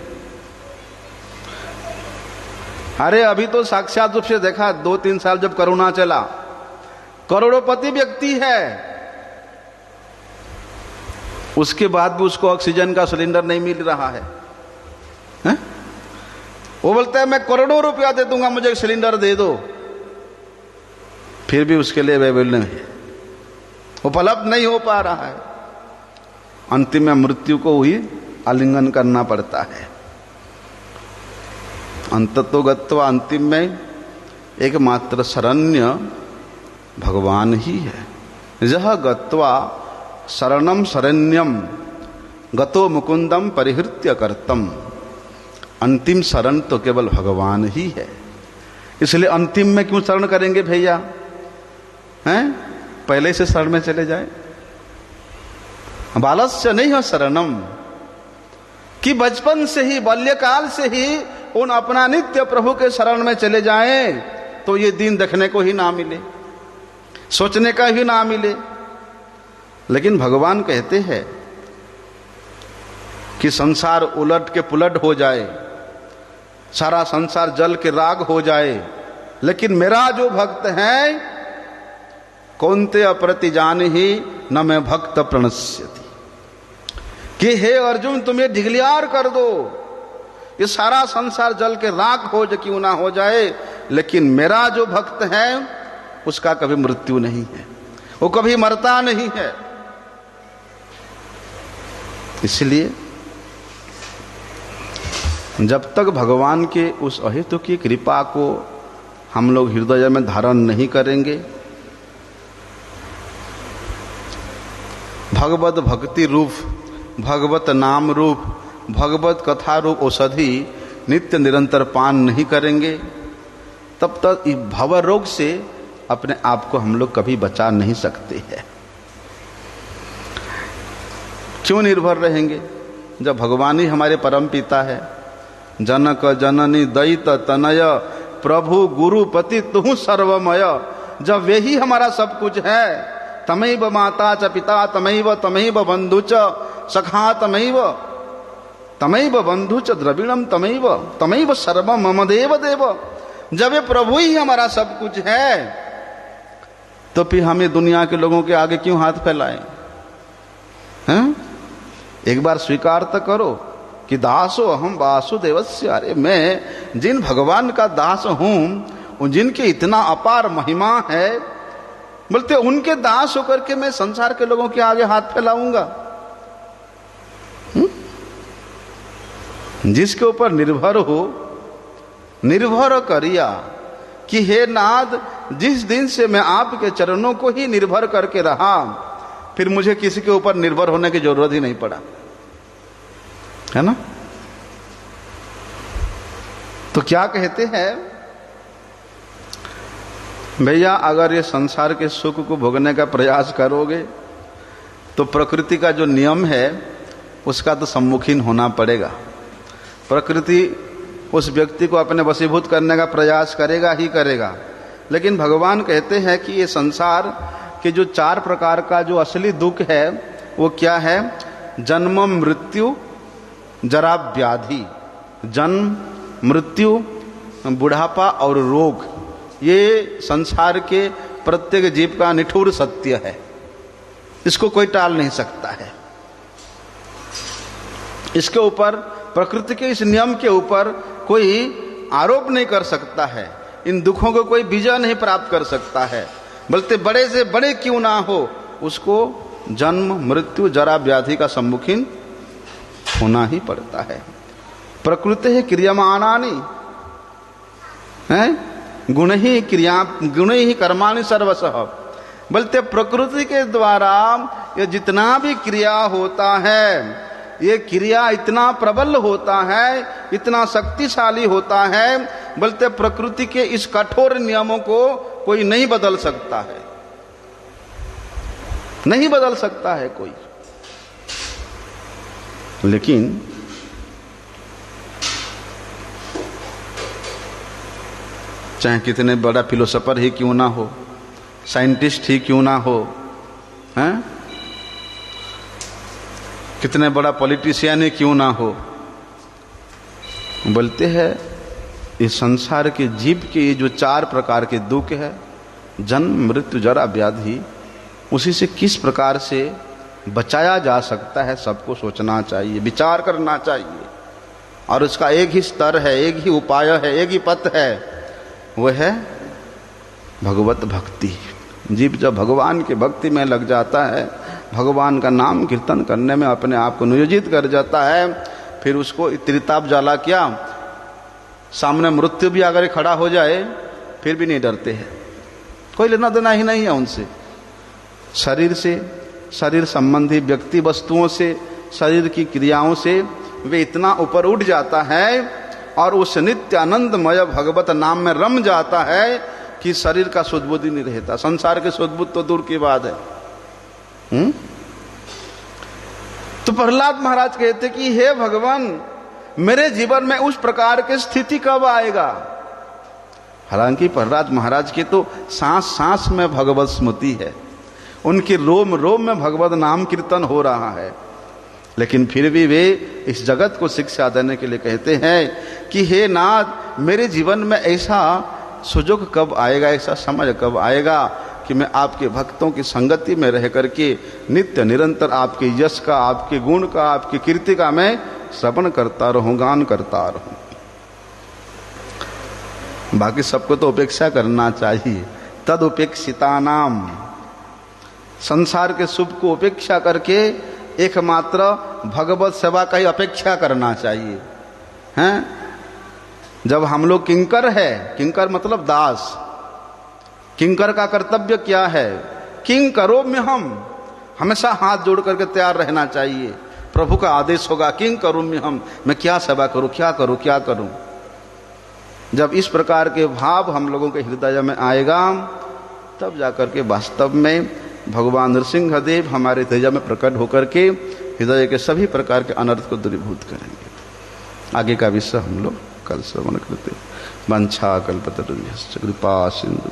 [SPEAKER 1] अरे अभी तो साक्षात रूप से देखा, 2-3 साल जब कोरोना चला, करोड़ों-पति व्यक्ति है, उसके बाद भी उसको ऑक्सीजन का सिलेंडर नहीं मिल रहा है, हैं? वो बोलता है मैं करोड़ों रुपया दे दूंगा, मुझे एक सिलेंडर दे दो, फिर भी उसके लिए अवेलेबल नहीं है, उपलब्ध नहीं हो पा रहा है। अंतिम में मृत्यु को ही आलिंगन करना पड़ता है। अंततोगत्वा अंतिम में एकमात्र शरण्य भगवान ही है। यह गत्वा शरणम शरण्यम गतो मुकुंदम परिहृत्य कर्तम। अंतिम शरण तो केवल भगवान ही है। इसलिए अंतिम में क्यों शरण करेंगे भैया? हैं? पहले से शरण में चले जाए। बालस्य नहीं है शरणम, कि बचपन से ही, बाल्यकाल से ही उन अपना नित्य प्रभु के शरण में चले जाएं तो ये दिन देखने को ही ना मिले, सोचने का ही ना मिले। लेकिन भगवान कहते हैं कि संसार उलट के पुलट हो जाए, सारा संसार जल के राग हो जाए, लेकिन मेरा जो भक्त है कौनते अप्रति जान ही न मैं भक्त प्रणश्यति, कि हे अर्जुन तुम्हें ढिगलियार कर दो, ये सारा संसार जल के राख हो जो क्यों ना हो जाए, लेकिन मेरा जो भक्त है उसका कभी मृत्यु नहीं है, वो कभी मरता नहीं है। इसलिए जब तक भगवान के उस अहेतु की कृपा को हम लोग हृदय में धारण नहीं करेंगे, भगवत भक्ति रूप, भगवत नाम रूप, भगवत कथा रूप औषधि नित्य निरंतर पान नहीं करेंगे, तब तक इस भव रोग से अपने आप को हम लोग कभी बचा नहीं सकते हैं। क्यों निर्भर रहेंगे जब भगवान ही हमारे परम पिता है? जनक जननी दैत तनय प्रभु गुरु पति तुहु सर्वमय, जब वे ही हमारा सब कुछ है। तमैव माता च पिता तमैव तमैव बंधु च सखा तमैव तमैव बंधु च द्रविणम तमैव तमैव सर्वम मम देव देव। जब ये प्रभु ही हमारा सब कुछ है तो फिर हमें दुनिया के लोगों के आगे क्यों हाथ फैलाएं? हैं? एक बार स्वीकार तो करो कि दासो अहम वासुदेवस्य। अरे मैं जिन भगवान का दास हूं, जिनके इतना अपार महिमा है, बोलते उनके दास होकर के मैं संसार के लोगों के आगे हाथ फैलाऊंगा? जिसके ऊपर निर्भर हो, निर्भर करिया कि हे नाथ, जिस दिन से मैं आपके चरणों को ही निर्भर करके रहा, फिर मुझे किसी के ऊपर निर्भर होने की जरूरत ही नहीं पड़ा, है ना? तो क्या कहते हैं भैया, अगर ये संसार के सुख को भोगने का प्रयास करोगे तो प्रकृति का जो नियम है उसका तो सम्मुखीन होना पड़ेगा। प्रकृति उस व्यक्ति को अपने वशीभूत करने का प्रयास करेगा ही करेगा। लेकिन भगवान कहते हैं कि ये संसार के जो 4 प्रकार का जो असली दुख है वो क्या है? जन्म मृत्यु जरा व्याधि। जन्म, मृत्यु, बुढ़ापा और रोग, ये संसार के प्रत्येक जीव का निठुर सत्य है, इसको कोई टाल नहीं सकता है। इसके ऊपर, प्रकृति के इस नियम के ऊपर कोई आरोप नहीं कर सकता है, इन दुखों को कोई विजय नहीं प्राप्त कर सकता है। बोलते बड़े से बड़े क्यों ना हो, उसको जन्म मृत्यु जरा व्याधि का सम्मुखीन होना ही पड़ता है। प्रकृति है क्रियमाणानि है गुण ही कर्माणि सर्वशः। बोलते प्रकृति के द्वारा ये जितना भी क्रिया होता है, ये क्रिया इतना प्रबल होता है, इतना शक्तिशाली होता है, बोलते प्रकृति के इस कठोर नियमों को कोई नहीं बदल सकता है, नहीं बदल सकता है कोई। लेकिन चाहे कितने बड़ा फिलोसोफर ही क्यों ना हो, साइंटिस्ट ही क्यों ना हो, हैं? कितने बड़ा पॉलिटिशियन ही क्यों ना हो, बोलते हैं इस संसार के जीव के ये जो 4 प्रकार के दुख है, जन्म मृत्यु जरा व्याधि, उसी से किस प्रकार से बचाया जा सकता है सबको सोचना चाहिए, विचार करना चाहिए। और उसका एक ही स्तर है, एक ही उपाय है, एक ही पथ है, वह है भगवत भक्ति। जीव जब भगवान की भक्ति में लग जाता है, भगवान का नाम कीर्तन करने में अपने आप को नियोजित कर जाता है, फिर उसको त्रिताप ज्वाला क्या, सामने मृत्यु भी अगर खड़ा हो जाए फिर भी नहीं डरते हैं, कोई लेना देना ही नहीं है उनसे। शरीर से, शरीर संबंधी व्यक्ति वस्तुओं से, शरीर की क्रियाओं से वे इतना ऊपर उठ जाता है और उस नित्य आनंदमय भगवत नाम में रम जाता है कि शरीर का सुदबुद्धि नहीं रहता। संसार के सुदबुद्ध तो दूर की बात है। तो प्रहलाद महाराज कहते कि हे भगवान, मेरे जीवन में उस प्रकार की स्थिति कब आएगा। हालांकि प्रहलाद महाराज की तो सांस सांस में भगवत स्मृति है, उनके रोम रोम में भगवत नाम कीर्तन हो रहा है, लेकिन फिर भी वे इस जगत को शिक्षा देने के लिए कहते हैं कि हे नाथ, मेरे जीवन में ऐसा सुयोग कब आएगा, ऐसा समय कब आएगा कि मैं आपके भक्तों की संगति में रह करके नित्य निरंतर आपके यश का, आपके गुण का, आपकी कीर्ति का मैं श्रवण करता रहूं, गान करता रहूं। बाकी सबको तो उपेक्षा करना चाहिए। तद उपेक्षिता नाम, संसार के सुख को उपेक्षा करके एकमात्र भगवत सेवा का ही अपेक्षा करना चाहिए, हैं? जब हम लोग किंकर है, किंकर मतलब दास, किंकर का कर्तव्य क्या है, किंग करो में हम हमेशा हाथ जोड़ करके तैयार रहना चाहिए। प्रभु का आदेश होगा किंग करो में हम, मैं क्या सेवा करूं, क्या करूं, क्या करूं। जब इस प्रकार के भाव हम लोगों के हृदय में आएगा, तब जाकर के वास्तव में भगवान नृसिंहदेव हमारे हृदय में प्रकट होकर के हृदय के सभी प्रकार के अनर्थ को दूरीभूत करेंगे। आगे का विषय हम लोग कल श्रवण करते। वंछा कल्पतरुभ्यश्च कृपा सिंधु